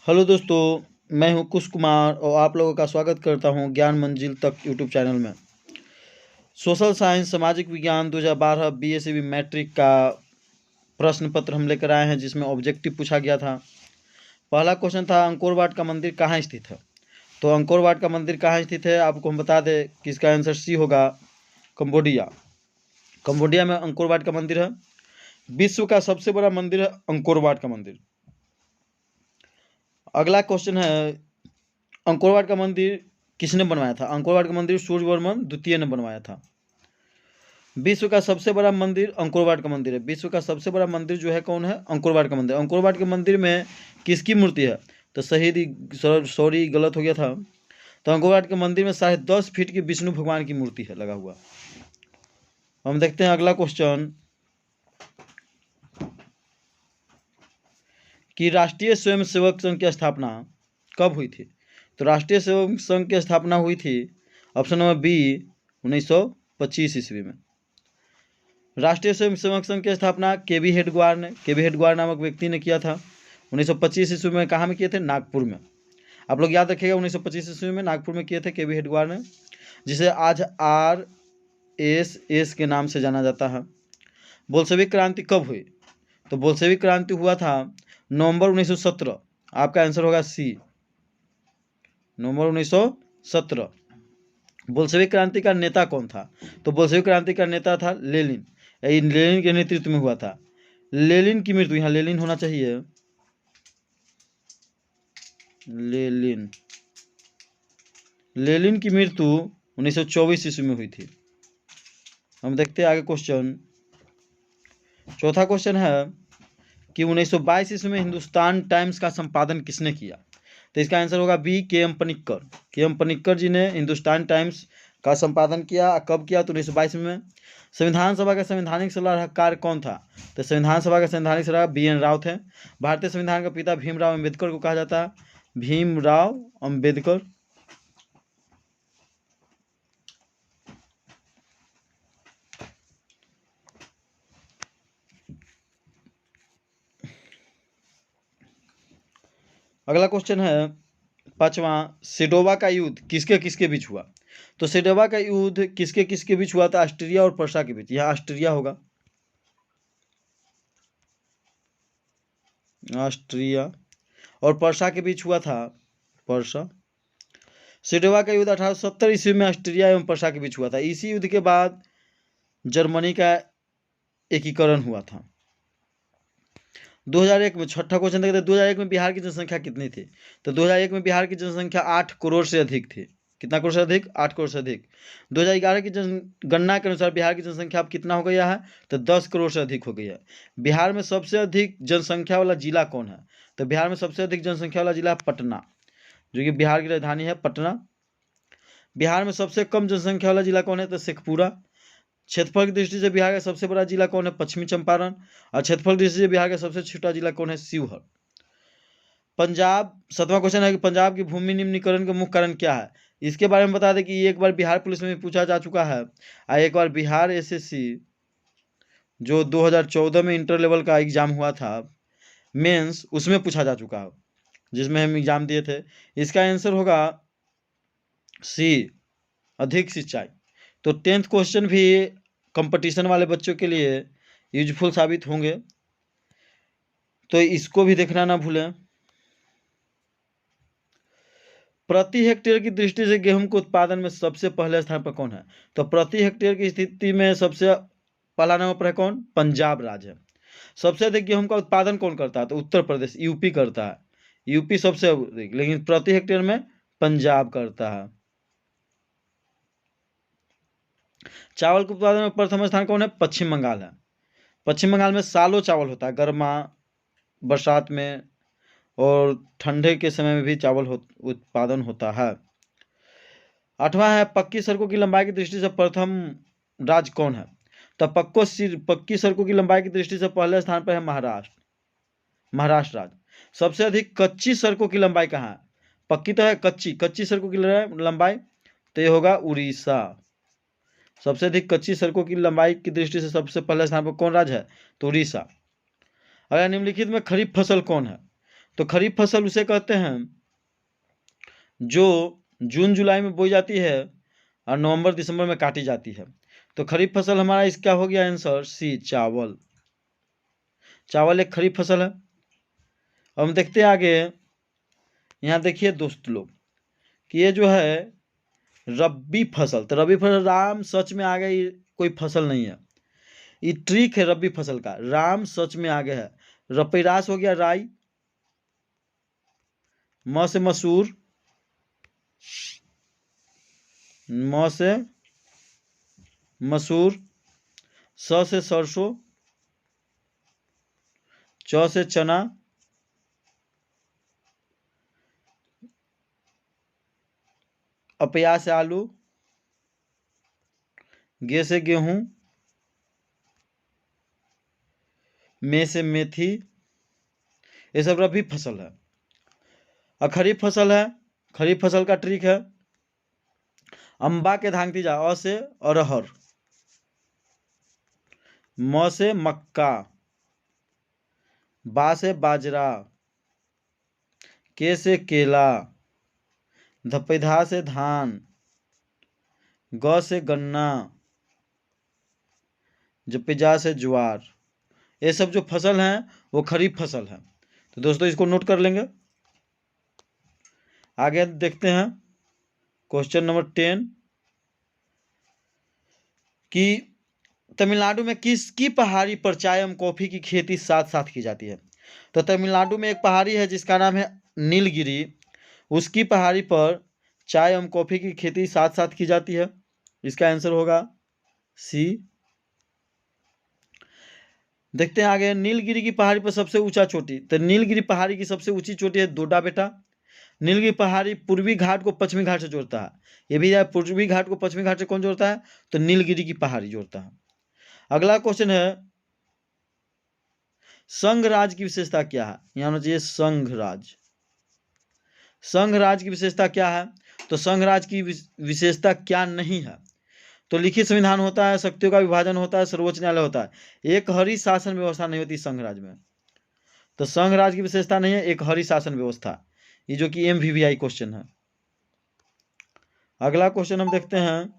Hello दोस्तों, मैं हूं कुश कुमार और आप लोगों का स्वागत करता हूं ज्ञान मंजिल तक यूट्यूब चैनल में। सोशल साइंस सामाजिक विज्ञान 2012 बीएसईबी मैट्रिक का प्रश्न पत्र हम लेकर आए हैं, जिसमें ऑब्जेक्टिव पूछा गया था। पहला क्वेश्चन था अंकोर वाट का मंदिर कहाँ स्थित है। तो अंकोर वाट का मंदिर कहाँ स्थित है आपको हम बता दें कि इसका आंसर सी होगा, कंबोडिया। कंबोडिया में अंकोर वाट का मंदिर है। विश्व का सबसे बड़ा मंदिर है अंकोर वाट का मंदिर। अगला क्वेश्चन है अंकोर वाट का मंदिर किसने बनवाया था। अंकोर वाट का मंदिर सूर्यवर्मन द्वितीय ने बनवाया था। विश्व का सबसे बड़ा मंदिर अंकोर वाट का मंदिर है। विश्व का सबसे बड़ा मंदिर जो है कौन है, अंकोर वाट का मंदिर। अंकोर वाट के मंदिर में किसकी मूर्ति है, तो सॉरी गलत हो गया था। तो अंकोर वाट के मंदिर में 10.5 फीट की विष्णु भगवान की मूर्ति है लगा हुआ। हम देखते हैं अगला क्वेश्चन कि राष्ट्रीय स्वयंसेवक संघ की स्थापना कब हुई थी। तो राष्ट्रीय सेवक संघ की स्थापना हुई थी ऑप्शन नंबर बी 1925 ईस्वी में। राष्ट्रीय स्वयंसेवक संघ की स्थापना केबी हेडगेवार नामक व्यक्ति ने किया था 1925 ईस्वी में। कहाँ में किए थे, नागपुर में। आप लोग याद रखिएगा 1925 ईस्वी में नागपुर में किए थे केबी हेडगेवार ने, जिसे आज RSS के नाम से जाना जाता है। बोल्शेविक क्रांति कब हुई, तो बोल्शेविक क्रांति हुआ था नवंबर 1917। आपका आंसर होगा सी, नवंबर 1917। बोल्शेविक क्रांति का नेता कौन था, तो बोल्शेविक क्रांति का नेता था लेनिन। लेनिन के नेतृत्व में हुआ था। लेनिन की मृत्यु, यहाँ लेनिन होना चाहिए, लेनिन की मृत्यु 1924 ईस्वी में हुई थी। हम देखते हैं आगे क्वेश्चन। चौथा क्वेश्चन है कि 1922 ईस्वी में हिंदुस्तान टाइम्स का संपादन किसने किया। तो इसका आंसर होगा B, KM Panikkar. KM Panikkar ji ने हिंदुस्तान टाइम्स का संपादन किया। कब किया, तो 1922 में। संविधान सभा का संवैधानिक सलाहकार कौन था, तो संविधान सभा का संवैधानिक सलाहकार BN राव थे। भारतीय संविधान का पिता भीमराव अम्बेडकर को कहा जाता है, भीमराव अम्बेडकर। अगला क्वेश्चन है पांचवा, सेडोवा का युद्ध किसके किसके बीच हुआ। तो सेडोवा का युद्ध किसके किसके बीच हुआ था, ऑस्ट्रिया और पर्सा के बीच। यहाँ ऑस्ट्रिया होगा, ऑस्ट्रिया और पर्सा के बीच हुआ था, पर्सा। सेडोवा का युद्ध 1870 ईस्वी में ऑस्ट्रिया एवं पर्सा के बीच हुआ था। इसी युद्ध के बाद जर्मनी का एकीकरण हुआ था। 2001 में, छठा क्वेश्चन देखते हैं, 2001 में बिहार की जनसंख्या कितनी थी। तो 2001 में बिहार की जनसंख्या 8 करोड़ से अधिक थी। कितना करोड़ से अधिक, 8 करोड़ से अधिक। 2011 की जनगणना के अनुसार बिहार की जनसंख्या अब कितना हो गया है, तो 10 करोड़ से अधिक हो गई है। बिहार में सबसे अधिक जनसंख्या वाला जिला कौन है, तो बिहार में सबसे अधिक जनसंख्या वाला जिला है पटना, जो कि बिहार की राजधानी है पटना। बिहार में सबसे कम जनसंख्या वाला जिला कौन है, तो शेखपुरा। क्षेत्रफल की दृष्टि से बिहार का सबसे बड़ा जिला कौन है, पश्चिमी चंपारण। और क्षेत्रफल की दृष्टि से बिहार का सबसे छोटा जिला कौन है, शिवहर। पंजाब, 7वां क्वेश्चन है कि पंजाब की भूमि निम्नीकरण का मुख्य कारण क्या है। इसके बारे में बता दें कि एक बार बिहार पुलिस में भी पूछा जा चुका है, और एक बार बिहार SSC जो 2014 में इंटर लेवल का एग्जाम हुआ था मेंस, उसमें पूछा जा चुका है, जिसमें हम एग्जाम दिए थे। इसका आंसर होगा सी, अधिक सिंचाई। तो 10th क्वेश्चन भी कंपटीशन वाले बच्चों के लिए यूजफुल साबित होंगे, तो इसको भी देखना ना भूलें। प्रति हेक्टेयर की दृष्टि से गेहूं के उत्पादन में सबसे पहले स्थान पर कौन है, तो प्रति हेक्टेयर की स्थिति में सबसे पहला नंबर पर है कौन, पंजाब राज्य है। सबसे अधिक गेहूं का उत्पादन कौन करता है, तो उत्तर प्रदेश, यूपी करता है। यूपी सबसे अधिक, लेकिन प्रति हेक्टेयर में पंजाब करता है। चावल के उत्पादन में प्रथम स्थान कौन है, पश्चिम बंगाल है। पश्चिम बंगाल में सालों चावल होता है, गर्मा, बरसात में और ठंडे के समय में भी चावल उत्पादन होता है। 8वां है पक्की सड़कों की लंबाई की दृष्टि से प्रथम राज्य कौन है, तो पक्की सड़कों की लंबाई की दृष्टि से पहले स्थान पर है महाराष्ट्र राज्य। सबसे अधिक कच्ची सड़कों की लंबाई कहाँ है, पक्की तो है, कच्ची सड़कों की लंबाई, तो ये होगा उड़ीसा। सबसे अधिक कच्ची सड़कों की लंबाई की दृष्टि से सबसे पहले स्थान पर कौन राज्य है, तो उड़ीसा। अगर निम्नलिखित में खरीफ फसल कौन है, तो खरीफ फसल उसे कहते हैं जो जून जुलाई में बोई जाती है और नवंबर दिसंबर में काटी जाती है। तो खरीफ फसल हमारा इसका हो गया आंसर सी, चावल। चावल एक खरीफ फसल है। अब हम देखते हैं आगे। यहाँ देखिए दोस्त लोग कि ये जो है रब्बी फसल, तो रब्बी फसल राम सच में आगे ये कोई फसल नहीं है, ये ट्रिक है रब्बी फसल का। राम सच में आगे है। रपैरास हो गया राई, म से मसूर, म से मसूर, स से सरसों, च से चना, अपया से आलू, गे से गेहूं, मे से मेथी, ये सब रबी फसल है। और खरीफ फसल है, खरीफ फसल का ट्रिक है अम्बा के धांगती जा, अ से अरहर, म से मक्का, बा से बाजरा, के से केला, धपेधा से धान, ग से गन्ना, जपेजा से ज्वार। ये सब जो फसल हैं वो खरीफ फसल है। तो दोस्तों इसको नोट कर लेंगे। आगे देखते हैं क्वेश्चन नंबर 10 कि तमिलनाडु में किसकी पहाड़ी पर चाय एवं कॉफी की खेती साथ साथ की जाती है। तो तमिलनाडु में एक पहाड़ी है जिसका नाम है नीलगिरी, उसकी पहाड़ी पर चाय एवं कॉफी की खेती साथ साथ की जाती है। इसका आंसर होगा सी। देखते हैं आगे। नीलगिरी की पहाड़ी पर सबसे ऊंचा चोटी, तो नीलगिरी पहाड़ी की सबसे ऊंची चोटी है डोडा बेटा। नीलगिरी पहाड़ी पूर्वी घाट को पश्चिमी घाट से जोड़ता है। ये भी है, पूर्वी घाट को पश्चिमी घाट से कौन जोड़ता है, तो नीलगिरी की पहाड़ी जोड़ता है। अगला क्वेश्चन है संघ राज की विशेषता क्या है। यहाँ होना चाहिए संघ राज। संघ राज की विशेषता क्या है, तो संघ राज की विशेषता क्या नहीं है, तो लिखित संविधान होता है, शक्तियों का विभाजन होता है, सर्वोच्च न्यायालय होता है। एक हरी शासन व्यवस्था नहीं होती संघ राज में। तो संघ राज की विशेषता नहीं है एक हरी शासन व्यवस्था, ये जो कि MVVI क्वेश्चन है। अगला क्वेश्चन हम देखते हैं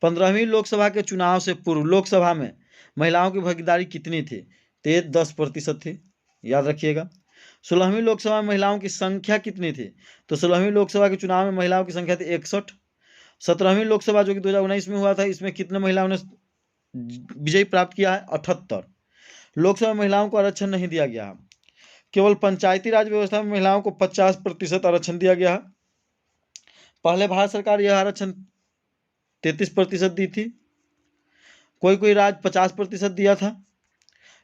15वीं लोकसभा के चुनाव से पूर्व लोकसभा में महिलाओं की भागीदारी कितनी थी, तो 10% थी, याद रखिएगा। 16वीं लोकसभा में महिलाओं की संख्या कितनी थी, तो 16वीं लोकसभा के चुनाव में महिलाओं की संख्या थी 61। 17वीं लोकसभा जो कि 2019 में हुआ था, इसमें कितने महिलाओं ने विजय प्राप्त किया है, 78। लोकसभा में महिलाओं को आरक्षण नहीं दिया गया है। केवल पंचायती राज व्यवस्था में महिलाओं को 50% आरक्षण दिया गया है। पहले भारत सरकार यह आरक्षण 33% दी थी, कोई कोई राज्य 50% दिया था,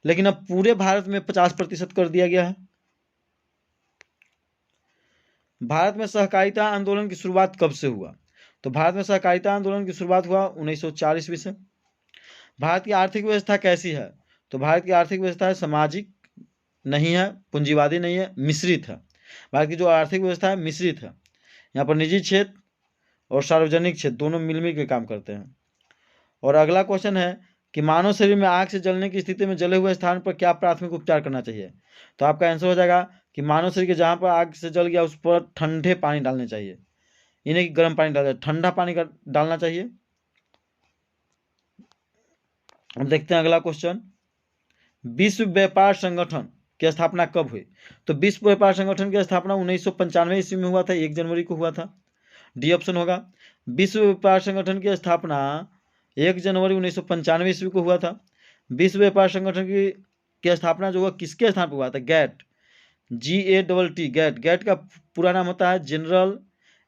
लेकिन अब पूरे भारत में 50% कर दिया गया है। भारत में सहकारिता आंदोलन की शुरुआत कब से हुआ, तो भारत में सहकारिता आंदोलन की शुरुआत हुआ 1904 ईस्वी से। भारत की आर्थिक व्यवस्था कैसी है, तो भारत की आर्थिक व्यवस्था है सामाजिक नहीं है, पूंजीवादी नहीं है, मिश्रित है। भारत की जो आर्थिक व्यवस्था है मिश्रित है, यहाँ पर निजी क्षेत्र और सार्वजनिक क्षेत्र दोनों मिलजुल के काम करते हैं। और अगला क्वेश्चन है कि मानव शरीर में आग से जलने की स्थिति में जले हुए स्थान पर क्या प्राथमिक उपचार करना चाहिए, तो आपका आंसर हो जाएगा कि मानव शरीर के जहाँ पर आग से जल गया उस पर ठंडे पानी डालने चाहिए, इन्हें गर्म पानी डालना, ठंडा पानी का डालना चाहिए। अब देखते हैं अगला क्वेश्चन, विश्व व्यापार संगठन की स्थापना कब हुई, तो विश्व व्यापार संगठन की स्थापना 1995 ईस्वी में हुआ था, 1 जनवरी को हुआ था, डी ऑप्शन होगा। विश्व व्यापार संगठन की स्थापना 1 जनवरी 1995 ईस्वी को हुआ था। विश्व व्यापार संगठन की स्थापना जो हुआ किसके स्थान पर हुआ था, गैट, GATT, गैट। गैट का पूरा नाम होता है general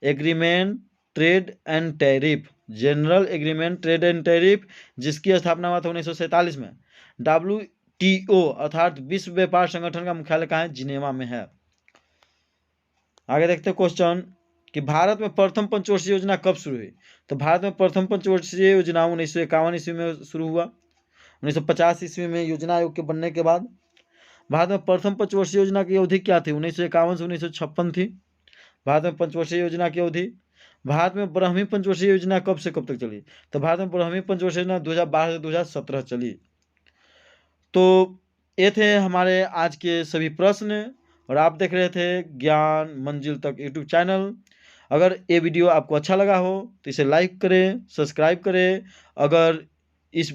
agreement trade and tariff, general agreement trade and tariff, जिसकी स्थापना हुआ था 1947 में। WTO अर्थात विश्व व्यापार संगठन का मुख्यालय कहाँ है, जिनेवा में है। आगे देखते हैं क्वेश्चन कि भारत में प्रथम पंचवर्षीय योजना कब शुरू हुई, तो भारत में प्रथम पंचवर्षीय योजना 1951 ईस्वी में शुरू हुआ। 1950 ईस्वी में योजना आयोग के बनने के बाद भारत में प्रथम पंचवर्षीय योजना की अवधि क्या थी, 1951 से 1956 थी भारत में पंचवर्षीय योजना की अवधि। भारत में 12वीं पंचवर्षीय योजना कब से कब तक चली, तो भारत में 12वीं पंचवर्षीय योजना 2012 से 2017 चली। तो ये थे हमारे आज के सभी प्रश्न और आप देख रहे थे ज्ञान मंजिल तक यूट्यूब चैनल। अगर ये वीडियो आपको अच्छा लगा हो तो इसे लाइक करें, सब्सक्राइब करें। अगर इस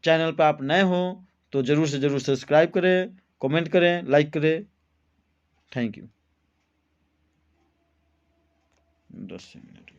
चैनल पर आप नए हो तो ज़रूर से ज़रूर सब्सक्राइब करें, कमेंट करें, लाइक करें। Thank you. 10 मिनट।